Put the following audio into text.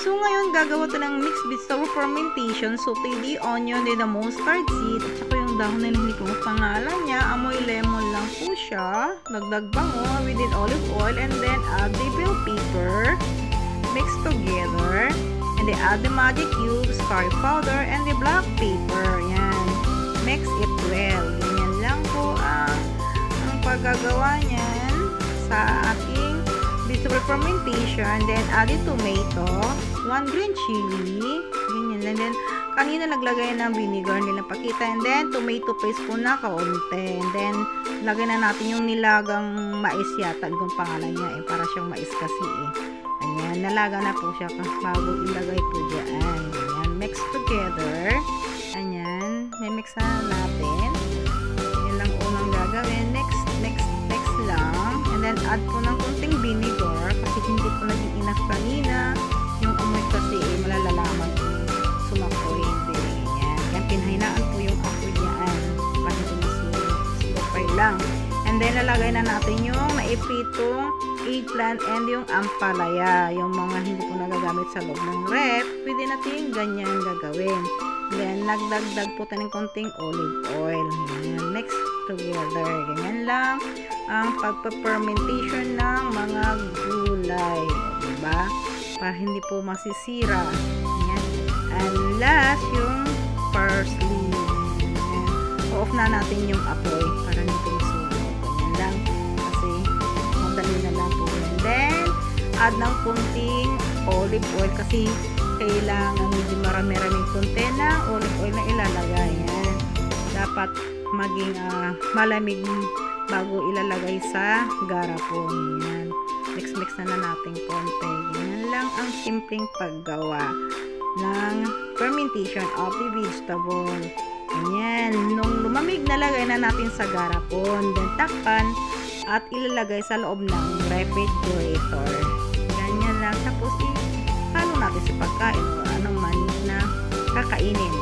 So, ngayon, gagawa ito ng mixed vegetable fermentation. So, ito the onion, then the mustard seed, at saka yung dahon na hindi ko pangalan niya. Amoy lemon lang po siya. Dagdag bango, we did olive oil, and then add the bell pepper. Mix together. And then add the magic cubes, curry powder, and the black pepper. Yan. Mix it well. Ganyan lang po ang paggagawa niyan sa ating vegetable fermentation. Then, add the tomato, 1 green chili, ganyan. And then, kanina naglagay ng vinegar nila pakita. And then, tomato paste po na kaunti. And then, lagay na natin yung nilagang mais yata. Yung pangalan niya para siyang mais kasi Ayan, nalaga na po siya bago ilagay po dyan. Ayan, mix together. Ayan, may mix na natin. Yan lang unang gagawin. Next lang. And then, add po ng konting vinegar kasi hindi po naging enough kanina. Yung amoy kasi malalalaman po. Sumakoy. Ayan. Yan, pinahinaan po yung apoy niyan. Para hindi masulupay lang. And then, lalagay na natin yung naipitong eggplant and yung ampalaya. Yung mga hindi po nagagamit sa loob ng ref, pwede natin ganyan gagawin. Then, nagdagdag po tayo ng konting olive oil. Ayan, mix together. Ganyan lang ang pagpa-fermentation ng mga gulay. Diba? Para hindi po masisira. Ayan. And last, yung parsley. Ayan. Off na natin yung apoy para hindi po masunog. Ganyan lang. Kasi, madali na lang po. And then, add ng kunting olive oil kasi kailangan medyo marami-raming konti na olive oil na ilalagay. Yan. Dapat maging malamig bago ilalagay sa garapon. Yan. Mix na natin konti. Yan lang ang simpleng paggawa ng fermentation of the vegetable. Yan. Nung lumamig, nalagay na natin sa garapon. Then takpan at ilalagay sa loob ng refrigerator. Ganyan lang. Tapos, halo natin sa pagkain o anong man na kakainin.